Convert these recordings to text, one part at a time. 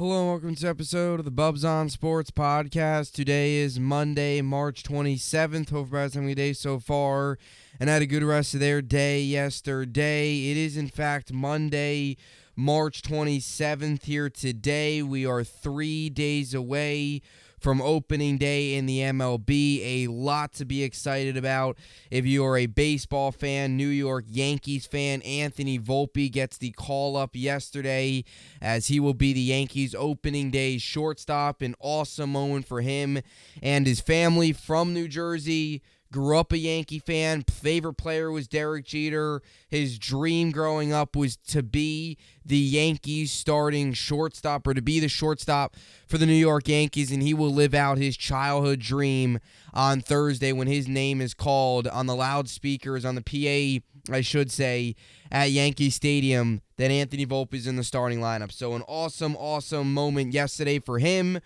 Hello and welcome to episode of the Bubbs on Sports podcast. Today is Monday, March 27th. Hope everybody's having a day so far and had a good rest of their day yesterday. It is in fact Monday, March 27th here today. We are 3 days away from opening day in the MLB. A lot to be excited about. If you are a baseball fan, New York Yankees fan, Anthony Volpe gets the call up yesterday as he will be the Yankees opening day shortstop. An awesome moment for him and his family from New Jersey. Grew up a Yankee fan. Favorite player was Derek Jeter. His dream growing up was to be the Yankees starting shortstop or to be the shortstop for the New York Yankees, and he will live out his childhood dream on Thursday when his name is called on the loudspeakers, on the PA, I should say, at Yankee Stadium, that Anthony Volpe is in the starting lineup. So an awesome moment yesterday for him.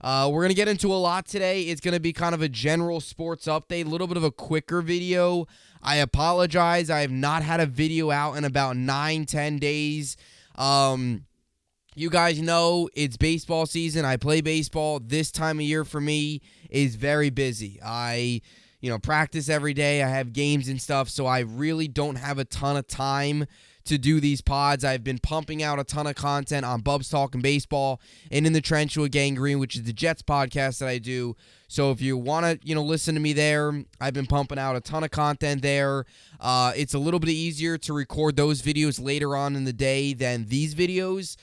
We're going to get into a lot today. It's going to be kind of a general sports update, a little bit of a quicker video. I apologize. I have not had a video out in about 9-10 days. You guys know it's baseball season. I play baseball. This time of year for me is very busy. I practice every day. I have games and stuff, so I really don't have a ton of time to do these pods. I've been pumping out a ton of content on Bubbs Talking Baseball and In the Trench with Gangrene, which is the Jets podcast that I do. So if you want to, listen to me there, I've been pumping out a ton of content there. It's a little bit easier to record those videos later on in the day than these videos,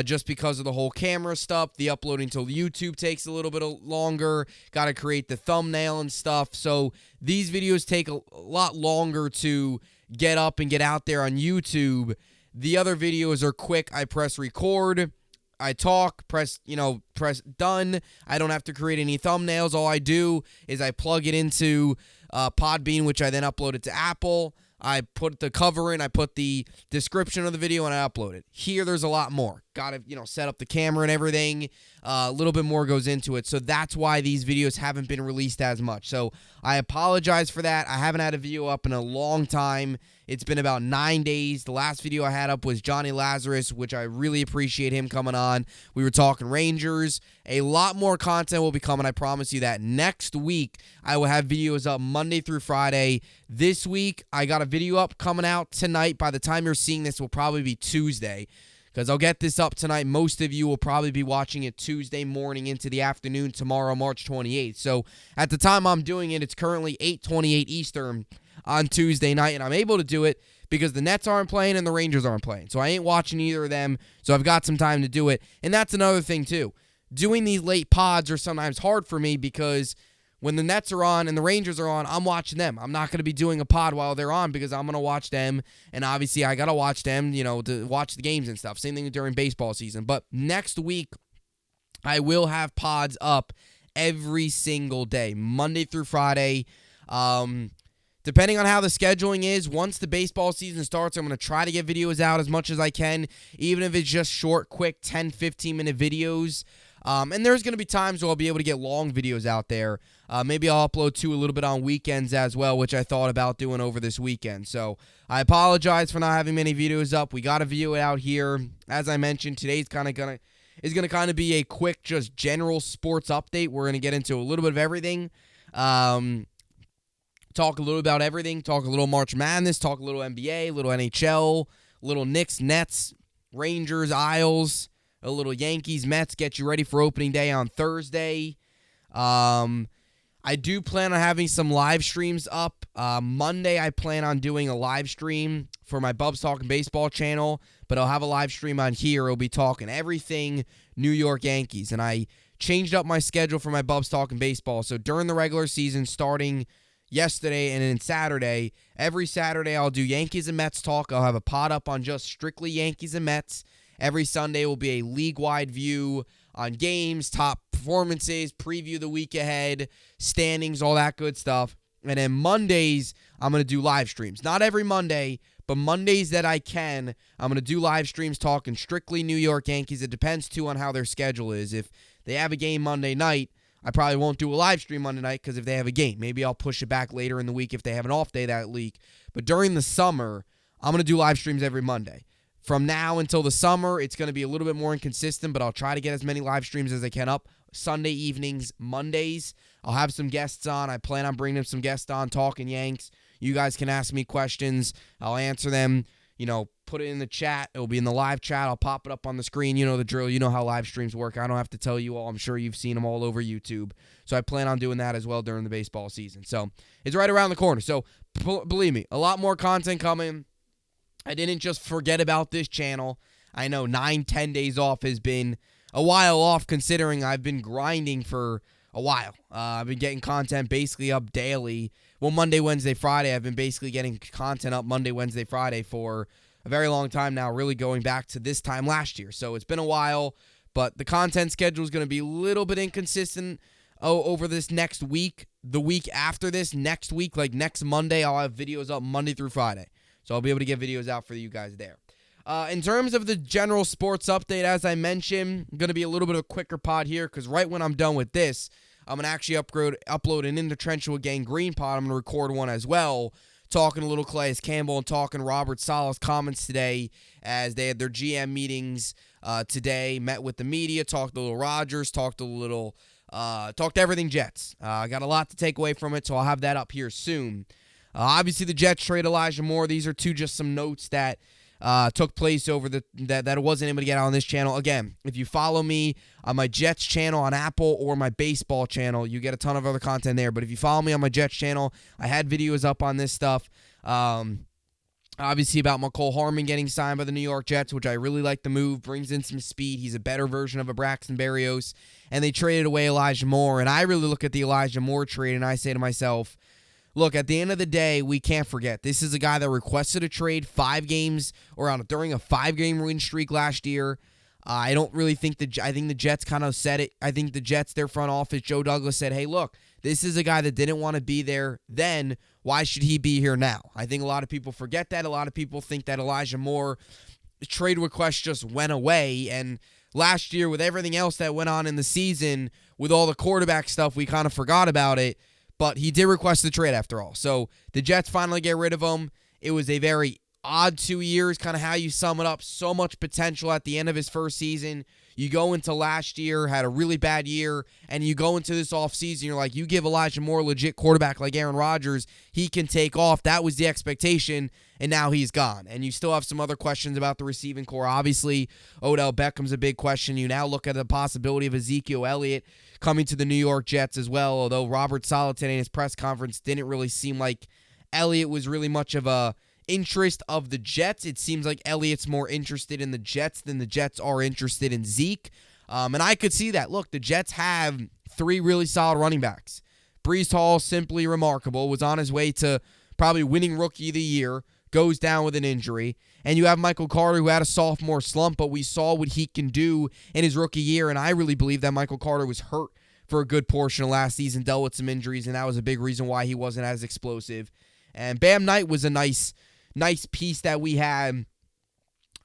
just because of the whole camera stuff. The uploading to YouTube takes a little bit longer. Got to create the thumbnail and stuff. So these videos take a lot longer to get up and get out there on YouTube. The other videos are quick. I press record, I talk, press done. I don't have to create any thumbnails. All I do is I plug it into Podbean, which I then upload it to Apple. I put the cover in, I put the description of the video, and I upload it. Here, there's a lot more. Got to, set up the camera and everything. A little bit more goes into it. So that's why these videos haven't been released as much. So I apologize for that. I haven't had a video up in a long time. It's been about 9 days. The last video I had up was Johnny Lazarus, which I really appreciate him coming on. We were talking Rangers. A lot more content will be coming. I promise you that. Next week, I will have videos up Monday through Friday. This week, I got a video up coming out tonight. By the time you're seeing this, will probably be Tuesday, because I'll get this up tonight. Most of you will probably be watching it Tuesday morning into the afternoon tomorrow, March 28th. So at the time I'm doing it, it's currently 8:28 Eastern on Tuesday night, and I'm able to do it because the Nets aren't playing and the Rangers aren't playing. So I ain't watching either of them, so I've got some time to do it. And that's another thing, too. Doing these late pods are sometimes hard for me because when the Nets are on and the Rangers are on, I'm watching them. I'm not going to be doing a pod while they're on because I'm going to watch them, and obviously I got to watch them, to watch the games and stuff. Same thing during baseball season. But next week, I will have pods up every single day, Monday through Friday. Depending on how the scheduling is, once the baseball season starts, I'm going to try to get videos out as much as I can, even if it's just short, quick 10, 15-minute videos. And there's going to be times where I'll be able to get long videos out there. Maybe I'll upload a little bit on weekends as well, which I thought about doing over this weekend. So I apologize for not having many videos up. We got a video out here. As I mentioned, today's going to be a quick, just general sports update. We're going to get into a little bit of everything. Talk a little about everything. Talk a little March Madness. Talk a little NBA, a little NHL, a little Knicks, Nets, Rangers, Isles, a little Yankees, Mets. Get you ready for opening day on Thursday. I do plan on having some live streams up. Monday, I plan on doing a live stream for my Bubbs Talking Baseball channel, but I'll have a live stream on here. I'll be talking everything New York Yankees, and I changed up my schedule for my Bubbs Talking Baseball. So during the regular season, starting yesterday and then Saturday, every Saturday I'll do Yankees and Mets talk. I'll have a pod up on just strictly Yankees and Mets. Every Sunday will be a league-wide view on games, top performances, preview the week ahead, standings, all that good stuff. And then Mondays, I'm going to do live streams. Not every Monday, but Mondays that I can, I'm going to do live streams talking strictly New York Yankees. It depends, too, on how their schedule is. If they have a game Monday night, I probably won't do a live stream Monday night because if they have a game, maybe I'll push it back later in the week if they have an off day that week. But during the summer, I'm going to do live streams every Monday. From now until the summer, it's going to be a little bit more inconsistent, but I'll try to get as many live streams as I can up. Sunday evenings, Mondays. I'll have some guests on. I plan on bringing some guests on, talking Yanks. You guys can ask me questions. I'll answer them. Put it in the chat. It'll be in the live chat. I'll pop it up on the screen. You know the drill. You know how live streams work. I don't have to tell you all. I'm sure you've seen them all over YouTube. So I plan on doing that as well during the baseball season. So it's right around the corner. So believe me, a lot more content coming. I didn't just forget about this channel. I know 9-10 days off has been a while off, considering I've been grinding for a while. I've been getting content basically up daily. Well, Monday, Wednesday, Friday, I've been basically getting content up Monday, Wednesday, Friday for a very long time now, really going back to this time last year. So it's been a while, but the content schedule is going to be a little bit inconsistent over this next week. The week after this, next week, like next Monday, I'll have videos up Monday through Friday. So I'll be able to get videos out for you guys there. In terms of the general sports update, as I mentioned, going to be a little bit of a quicker pod here, because right when I'm done with this, I'm going to actually upload an In the Trench with Gang Green pod. I'm going to record one as well, talking a little Calais Campbell and talking Robert Saleh's comments today as they had their GM meetings today, met with the media, talked a little Rogers, talked everything Jets. I got a lot to take away from it, so I'll have that up here soon. Obviously, the Jets trade Elijah Moore. These are just some notes that took place over that I wasn't able to get on this channel. Again, if you follow me on my Jets channel on Apple or my baseball channel, you get a ton of other content there. But if you follow me on my Jets channel, I had videos up on this stuff. Obviously about McCole Harmon getting signed by the New York Jets, which I really like the move. Brings in some speed. He's a better version of a Braxton Berrios. And they traded away Elijah Moore. And I really look at the Elijah Moore trade and I say to myself, look, at the end of the day, we can't forget. This is a guy that requested a trade 5 games during a 5-game win streak last year. I don't really think I think the Jets kind of said it. I think the Jets, their front office, Joe Douglas said, hey, look, this is a guy that didn't want to be there then. Why should he be here now? I think a lot of people forget that. A lot of people think that Elijah Moore trade request just went away. And last year, with everything else that went on in the season, with all the quarterback stuff, we kind of forgot about it. But he did request the trade after all. So the Jets finally get rid of him. It was a very odd 2 years, kind of how you sum it up. So much potential at the end of his first season. You go into last year, had a really bad year, and you go into this offseason, you're like, you give Elijah Moore a legit quarterback like Aaron Rodgers, he can take off. That was the expectation, and now he's gone. And you still have some other questions about the receiving core. Obviously, Odell Beckham's a big question. You now look at the possibility of Ezekiel Elliott coming to the New York Jets as well, although Robert Saleh today in his press conference didn't really seem like Elliott was really much of a interest of the Jets. It seems like Elliott's more interested in the Jets than the Jets are interested in Zeke. And I could see that. Look, the Jets have 3 really solid running backs. Breece Hall, simply remarkable, was on his way to probably winning Rookie of the Year, goes down with an injury. And you have Michael Carter, who had a sophomore slump, but we saw what he can do in his rookie year, and I really believe that Michael Carter was hurt for a good portion of last season, dealt with some injuries, and that was a big reason why he wasn't as explosive. And Bam Knight was a nice piece that we had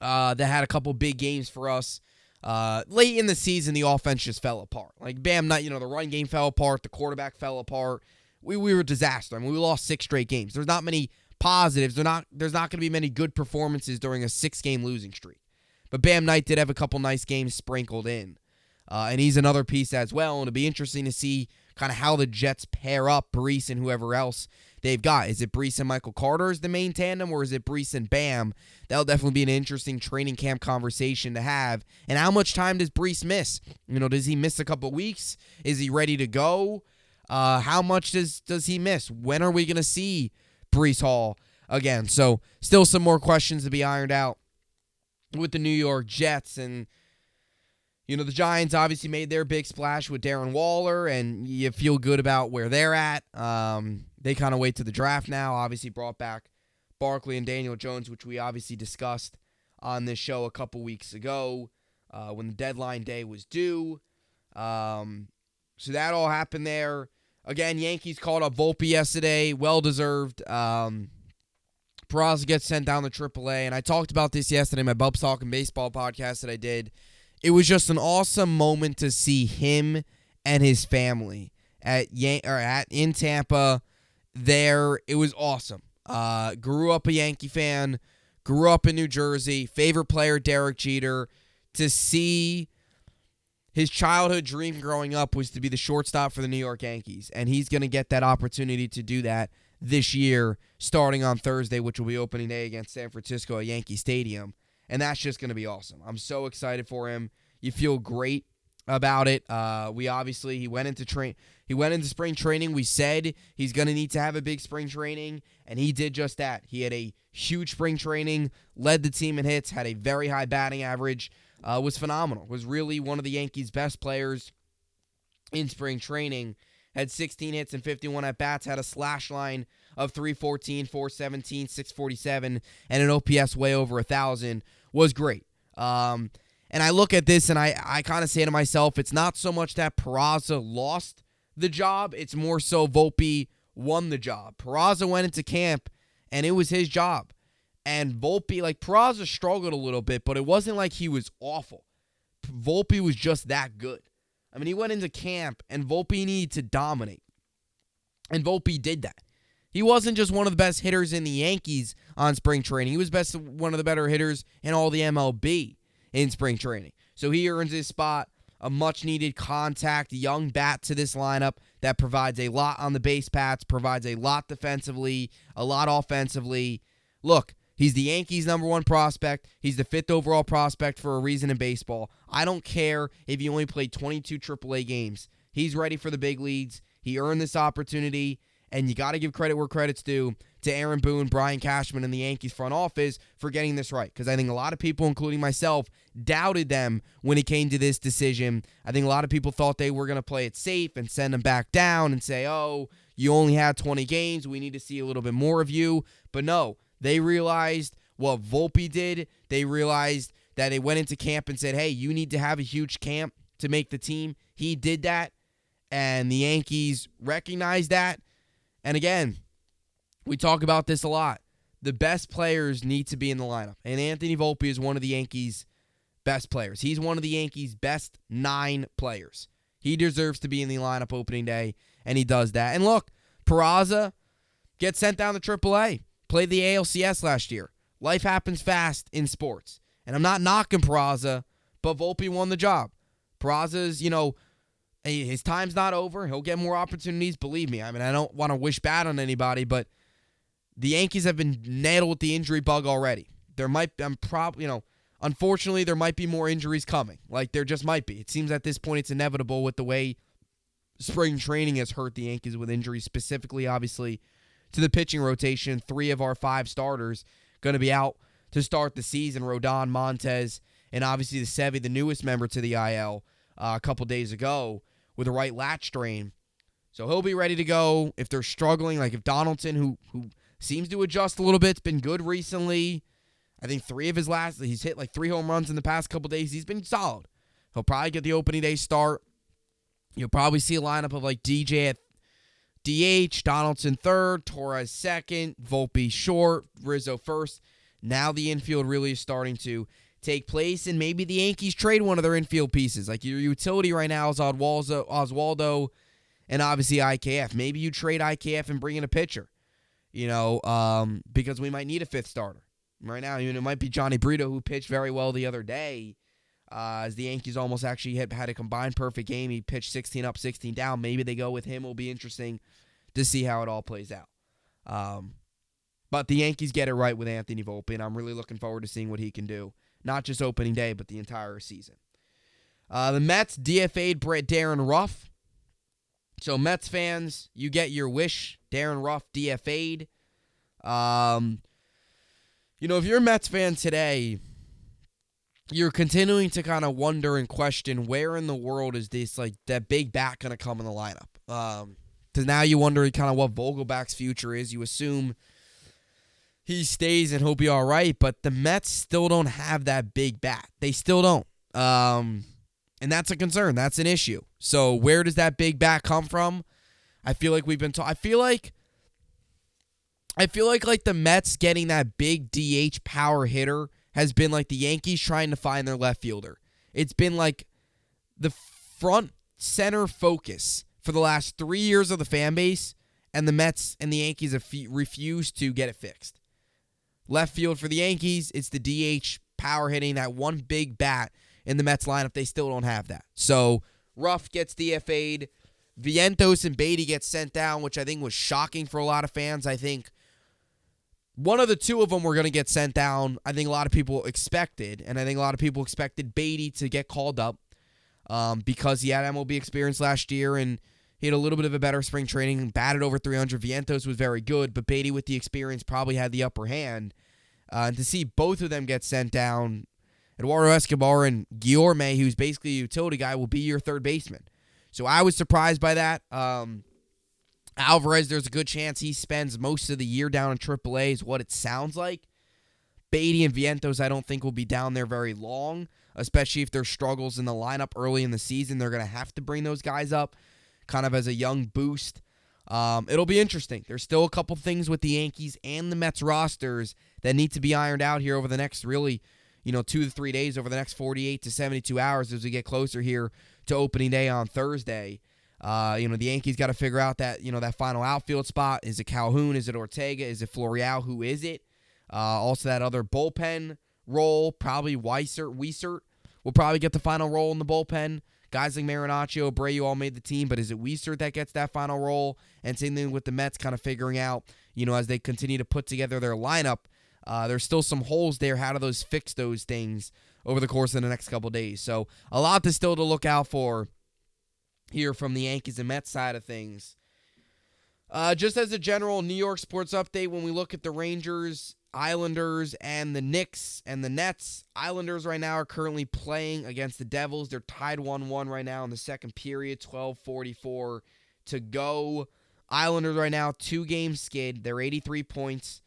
that had a couple big games for us. Late in the season, the offense just fell apart. Like Bam Knight, the run game fell apart, the quarterback fell apart. We were a disaster. I mean, we lost 6 straight games. There's not many positives. There's not going to be many good performances during a 6-game losing streak. But Bam Knight did have a couple nice games sprinkled in. And he's another piece as well. And it'll be interesting to see kind of how the Jets pair up Breece and whoever else they've got. Is it Breece and Michael Carter as the main tandem, or is it Breece and Bam? That'll definitely be an interesting training camp conversation to have. And how much time does Breece miss? Does he miss a couple weeks? Is he ready to go? How much does he miss? When are we going to see Breece Hall again? So still some more questions to be ironed out with the New York Jets. And the Giants obviously made their big splash with Darren Waller, and you feel good about where they're at. They kind of wait to the draft now. Obviously brought back Barkley and Daniel Jones, which we obviously discussed on this show a couple weeks ago when the deadline day was due. So that all happened there. Again, Yankees called up Volpe yesterday. Well-deserved. Peraza gets sent down to AAA, and I talked about this yesterday in my Bubbs Talking Baseball podcast that I did. It was just an awesome moment to see him and his family in Tampa there. It was awesome. Grew up a Yankee fan, grew up in New Jersey, favorite player Derek Jeter, to see his childhood dream growing up was to be the shortstop for the New York Yankees, and he's going to get that opportunity to do that this year, starting on Thursday, which will be opening day against San Francisco at Yankee Stadium, and that's just going to be awesome. I'm so excited for him. You feel great about it. He went into spring training. We said he's going to need to have a big spring training, and he did just that. He had a huge spring training, led the team in hits, had a very high batting average, was phenomenal, was really one of the Yankees' best players in spring training, had 16 hits and 51 at-bats, had a slash line of 314, 417, 647, and an OPS way over 1,000, was great. And I look at this and I kind of say to myself, it's not so much that Peraza lost the job, it's more so Volpe won the job. Peraza went into camp and it was his job. And Volpe, Peraza struggled a little bit, but it wasn't like he was awful. Volpe was just that good. I mean, he went into camp and Volpe needed to dominate. And Volpe did that. He wasn't just one of the best hitters in the Yankees on spring training. He was one of the better hitters in all the MLB in spring training. So he earns his spot, a much-needed contact, young bat to this lineup that provides a lot on the base paths, provides a lot defensively, a lot offensively. Look, he's the Yankees' number one prospect. He's the 5th overall prospect for a reason in baseball. I don't care if he only played 22 AAA games. He's ready for the big leagues. He earned this opportunity, and you got to give credit where credit's due to Aaron Boone, Brian Cashman, and the Yankees front office for getting this right. Because I think a lot of people, including myself, doubted them when it came to this decision. I think a lot of people thought they were going to play it safe and send him back down and say, oh, you only had 20 games. We need to see a little bit more of you. But no, they realized what Volpe did. They realized that they went into camp and said, hey, you need to have a huge camp to make the team. He did that, and the Yankees recognized that. And again, we talk about this a lot. The best players need to be in the lineup. And Anthony Volpe is one of the Yankees' best players. He's one of the Yankees' best 9 players. He deserves to be in the lineup opening day, and he does that. And look, Peraza gets sent down to AAA. Played the ALCS last year. Life happens fast in sports. And I'm not knocking Peraza, but Volpe won the job. Peraza's, his time's not over. He'll get more opportunities, believe me. I mean, I don't want to wish bad on anybody, but the Yankees have been nailed with the injury bug already. Unfortunately, there might be more injuries coming. There just might be. It seems at this point it's inevitable with the way spring training has hurt the Yankees with injuries, specifically, obviously, to the pitching rotation. 3 of our 5 starters going to be out to start the season. Rodon, Montez, and obviously the Sevy, the newest member to the IL a couple days ago with a right lat strain. So he'll be ready to go. If they're struggling, if Donaldson, who seems to adjust a little bit, it's been good recently. I think he's hit 3 home runs in the past couple days. He's been solid. He'll probably get the opening day start. You'll probably see a lineup of DJ at DH, Donaldson third, Torres second, Volpe short, Rizzo first. Now the infield really is starting to take place, and maybe the Yankees trade one of their infield pieces. Your utility right now is Oswaldo and obviously IKF. Maybe you trade IKF and bring in a pitcher, because we might need a 5th starter. Right now, it might be Johnny Brito, who pitched very well the other day, as the Yankees almost actually had a combined perfect game. He pitched 16 up, 16 down. Maybe they go with him. It'll be interesting to see how it all plays out. But the Yankees get it right with Anthony Volpe, and I'm really looking forward to seeing what he can do. Not just opening day, but the entire season. The Mets DFA'd Darren Ruff. So Mets fans, you get your wish. Darren Ruff DFA'd. If you're a Mets fan today, you're continuing to kind of wonder and question where in the world is this, that big bat going to come in the lineup. Because now you wonder kind of what Vogelback's future is. You assume he stays and he'll be all right, but the Mets still don't have that big bat. They still don't. And that's a concern. That's an issue. So where does that big bat come from? I feel like I feel like the Mets getting that big DH power hitter has been like the Yankees trying to find their left fielder. It's been like the front center focus for the last 3 years of the fan base, and the Mets and the Yankees have refused to get it fixed. Left field for the Yankees, it's the DH power hitting, that one big bat in the Mets lineup. They still don't have that. So Ruff gets DFA'd. Vientos and Beatty get sent down, which I think was shocking for a lot of fans. I think one of the two of them were going to get sent down. I think a lot of people expected, and I think a lot of people expected Beatty to get called up because he had MLB experience last year and he had a little bit of a better spring training and batted over 300. Vientos was very good, but Beatty with the experience probably had the upper hand. And to see both of them get sent down, Eduardo Escobar and Guillorme, who's basically a utility guy, will be your third baseman. So I was surprised by that. Alvarez, there's a good chance he spends most of the year down in AAA is what it sounds like. Beatty and Vientos I don't think will be down there very long, especially if there's struggles in the lineup early in the season. They're going to have to bring those guys up kind of as a young boost. It'll be interesting. There's still a couple things with the Yankees and the Mets rosters that need to be ironed out here over the next 2 to 3 days, over the next 48 to 72 hours as we get closer here to opening day on Thursday. The Yankees got to figure out that final outfield spot. Is it Calhoun? Is it Ortega? Is it Florial? Who is it? Also that other bullpen role, probably Wiesert will probably get the final role in the bullpen. Guys like Marinaccio, Abreu all made the team, but is it Wiesert that gets that final role? And same thing with the Mets kind of figuring out, as they continue to put together their lineup, there's still some holes there. How do those fix those things over the course of the next couple days? So a lot to still to look out for here from the Yankees and Mets side of things. Just as a general New York sports update, when we look at the Rangers, Islanders, and the Knicks and the Nets, Islanders right now are currently playing against the Devils. They're tied 1-1 right now in the second period, 12:44 to go. Islanders right now, 2-game skid. They're 83 points.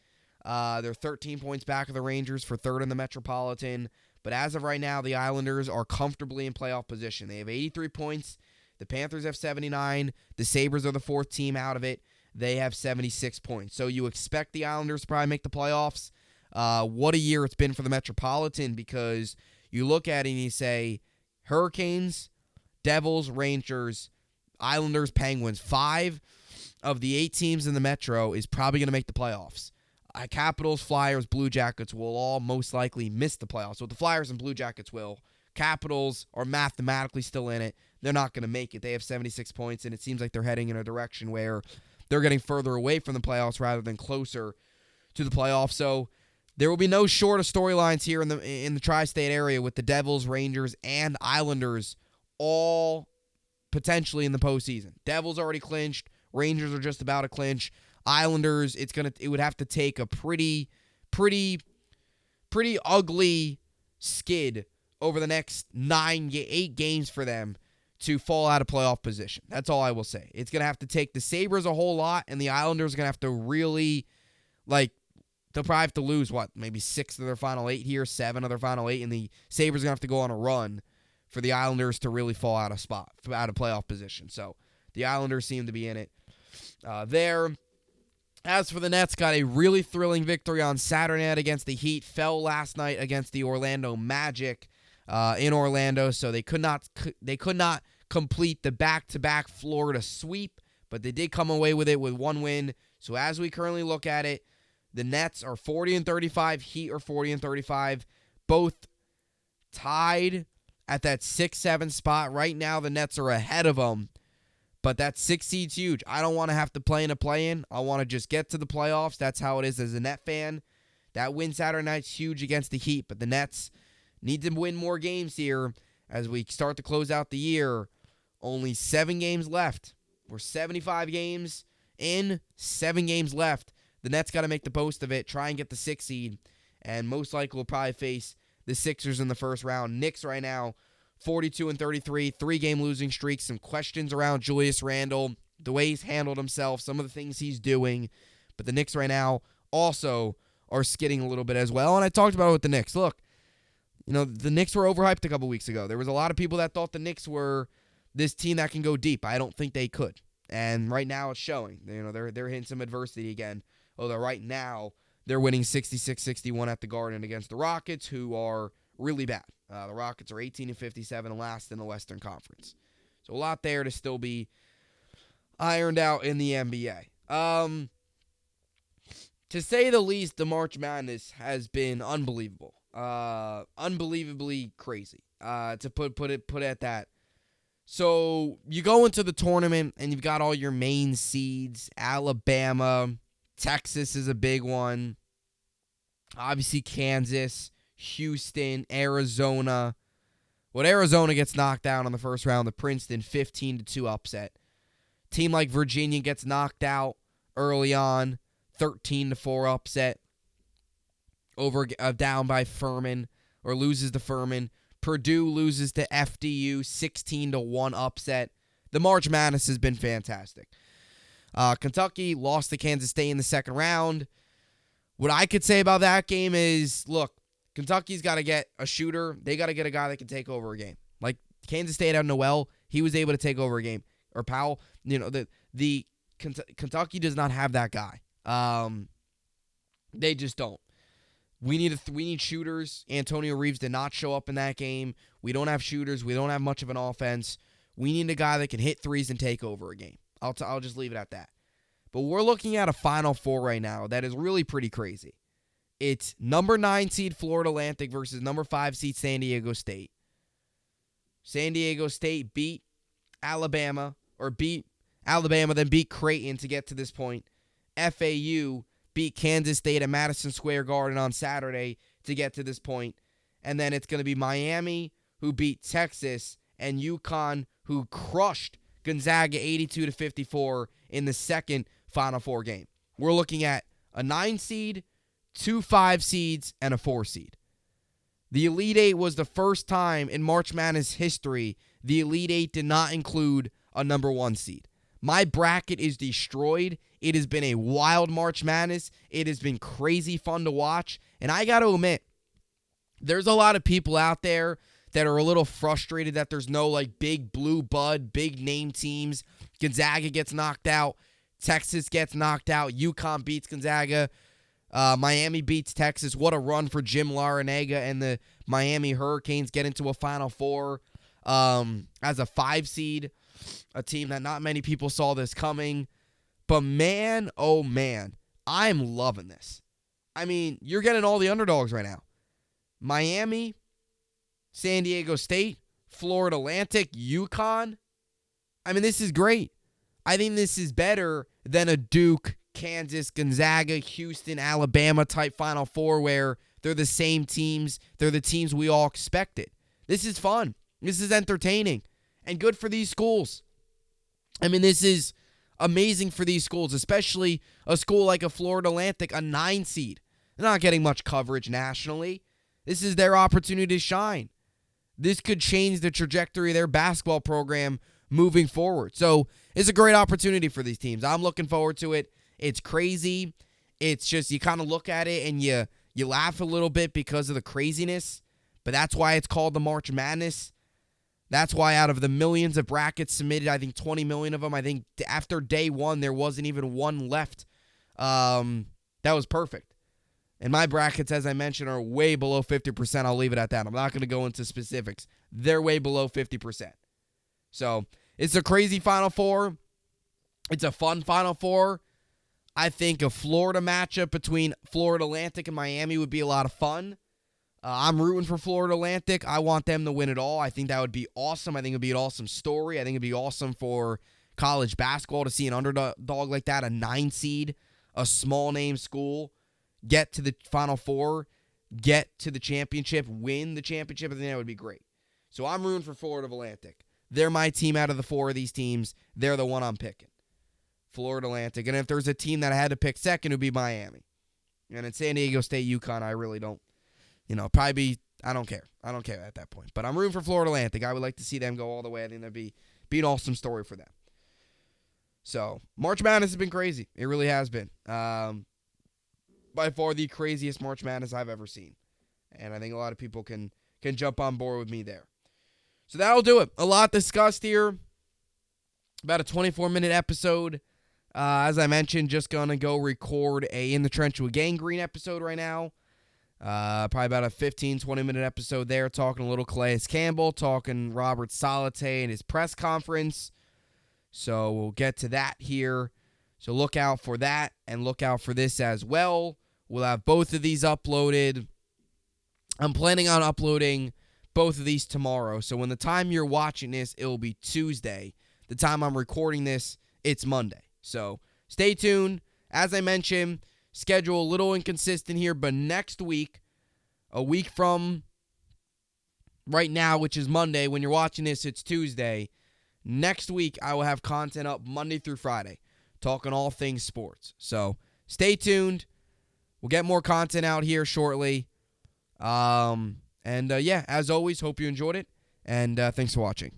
They're 13 points back of the Rangers for third in the Metropolitan. But as of right now, the Islanders are comfortably in playoff position. They have 83 points. The Panthers have 79. The Sabres are the fourth team out of it. They have 76 points. So you expect the Islanders to probably make the playoffs. What a year it's been for the Metropolitan, because you look at it and you say Hurricanes, Devils, Rangers, Islanders, Penguins. 5 of the 8 teams in the Metro is probably going to make the playoffs. Capitals, Flyers, Blue Jackets will all most likely miss the playoffs. So the Flyers and Blue Jackets will. Capitals are mathematically still in it. They're not going to make it. They have 76 points, and it seems like they're heading in a direction where they're getting further away from the playoffs rather than closer to the playoffs. So there will be no short of storylines here in the tri-state area with the Devils, Rangers, and Islanders all potentially in the postseason. Devils already clinched. Rangers are just about to clinch. Islanders, it would have to take a pretty ugly skid over the next 8 games for them to fall out of playoff position. That's all I will say. It's going to have to take the Sabres a whole lot, and the Islanders are going to have to really, they'll probably have to lose, maybe 6 of their final 8 here, 7 of their final 8, and the Sabres are going to have to go on a run for the Islanders to really fall out of playoff position. So the Islanders seem to be in it there. As for the Nets, got a really thrilling victory on Saturday night against the Heat, fell last night against the Orlando Magic in Orlando, so they could not complete the back-to-back Florida sweep, but they did come away with it with 1 win. So as we currently look at it, the Nets are 40-35, Heat are 40-35, both tied at that 6-7 spot. Right now, the Nets are ahead of them. But that 6 seed's huge. I don't want to have to play in a play-in. I want to just get to the playoffs. That's how it is as a Net fan. That win Saturday night's huge against the Heat, but the Nets need to win more games here as we start to close out the year. Only 7 games left. We're 75 games in, 7 games left. The Nets got to make the most of it, try and get the 6 seed, and most likely will probably face the Sixers in the first round. Knicks right now, 42-33, 3-game losing streak. Some questions around Julius Randle, the way he's handled himself, some of the things he's doing. But the Knicks right now also are skidding a little bit as well. And I talked about it with the Knicks. Look, the Knicks were overhyped a couple weeks ago. There was a lot of people that thought the Knicks were this team that can go deep. I don't think they could. And right now it's showing. They're hitting some adversity again. Although right now they're winning 66-61 at the Garden against the Rockets, who are really bad. The Rockets are 18-57 last in the Western Conference. So a lot there to still be ironed out in the NBA. To say the least, the March Madness has been unbelievable. Unbelievably crazy. To put it at that. So you go into the tournament and you've got all your main seeds. Alabama, Texas is a big one. Obviously Kansas, Houston, Arizona. Well, Arizona gets knocked down in the first round of Princeton, 15-2 upset. Team like Virginia gets knocked out early on, 13-4 upset. Down by Furman, or loses to Furman. Purdue loses to FDU, 16-1 upset. The March Madness has been fantastic. Kentucky lost to Kansas State in the second round. What I could say about that game is, look, Kentucky's got to get a shooter. They got to get a guy that can take over a game. Like Kansas State had Noel, he was able to take over a game. Or Powell, the Kentucky does not have that guy. They just don't. We need shooters. Antonio Reeves did not show up in that game. We don't have shooters. We don't have much of an offense. We need a guy that can hit threes and take over a game. I'll just leave it at that. But we're looking at a Final Four right now that is really pretty crazy. It's number 9 seed Florida Atlantic versus number 5 seed San Diego State. San Diego State beat Alabama, then beat Creighton to get to this point. FAU beat Kansas State at Madison Square Garden on Saturday to get to this point. And then it's going to be Miami, who beat Texas, and UConn, who crushed Gonzaga 82-54 in the second Final Four game. We're looking at a 9 seed, 2 5 seeds, and a 4 seed. The Elite Eight was the first time in March Madness history the Elite Eight did not include a number 1 seed. My bracket is destroyed. It has been a wild March Madness. It has been crazy fun to watch. And I got to admit, there's a lot of people out there that are a little frustrated that there's no big blue blood, big name teams. Gonzaga gets knocked out. Texas gets knocked out. UConn beats Gonzaga. Miami beats Texas. What a run for Jim Larinaga and the Miami Hurricanes get into a Final Four as a 5 seed. A team that not many people saw this coming. But man, oh man, I'm loving this. I mean, you're getting all the underdogs right now. Miami, San Diego State, Florida Atlantic, UConn. I mean, this is great. I think this is better than a Duke, Kansas, Gonzaga, Houston, Alabama type Final Four where they're the same teams. They're the teams we all expected. This is fun. This is entertaining. And good for these schools. I mean, this is amazing for these schools, especially a school like a Florida Atlantic, a 9 seed. They're not getting much coverage nationally. This is their opportunity to shine. This could change the trajectory of their basketball program moving forward. So it's a great opportunity for these teams. I'm looking forward to it. It's crazy. It's just you kind of look at it and you laugh a little bit because of the craziness. But that's why it's called the March Madness. That's why out of the millions of brackets submitted, I think 20 million of them, I think after day one, there wasn't even one left. That was perfect. And my brackets, as I mentioned, are way below 50%. I'll leave it at that. I'm not going to go into specifics. They're way below 50%. So it's a crazy Final Four. It's a fun Final Four. I think a Florida matchup between Florida Atlantic and Miami would be a lot of fun. I'm rooting for Florida Atlantic. I want them to win it all. I think that would be awesome. I think it would be an awesome story. I think it would be awesome for college basketball to see an underdog like that, a 9 seed, a small name school, get to the Final Four, get to the championship, win the championship. I think that would be great. So I'm rooting for Florida Atlantic. They're my team out of the 4 of these teams. They're the one I'm picking. Florida Atlantic. And if there's a team that I had to pick second, it would be Miami. And it's San Diego State, UConn. I really don't. Probably I don't care. I don't care at that point. But I'm rooting for Florida Atlantic. I would like to see them go all the way. I think that'd be an awesome story for them. So, March Madness has been crazy. It really has been. By far the craziest March Madness I've ever seen. And I think a lot of people can jump on board with me there. So that'll do it. A lot discussed here. About a 24-minute episode. As I mentioned, just going to go record a In the Trench with Gangrene episode right now. Probably about a 15, 20-minute episode there, talking a little Calais Campbell, talking Robert Salate and his press conference. So we'll get to that here So look out for that and look out for this as well. We'll have both of these uploaded. I'm planning on uploading both of these tomorrow. So when the time you're watching this, it will be Tuesday. The time I'm recording this, it's Monday. So stay tuned. As I mentioned, schedule a little inconsistent here, but next week, a week from right now, which is Monday, when you're watching this, it's Tuesday. Next week, I will have content up Monday through Friday, talking all things sports. So stay tuned. We'll get more content out here shortly. As always, hope you enjoyed it, and thanks for watching.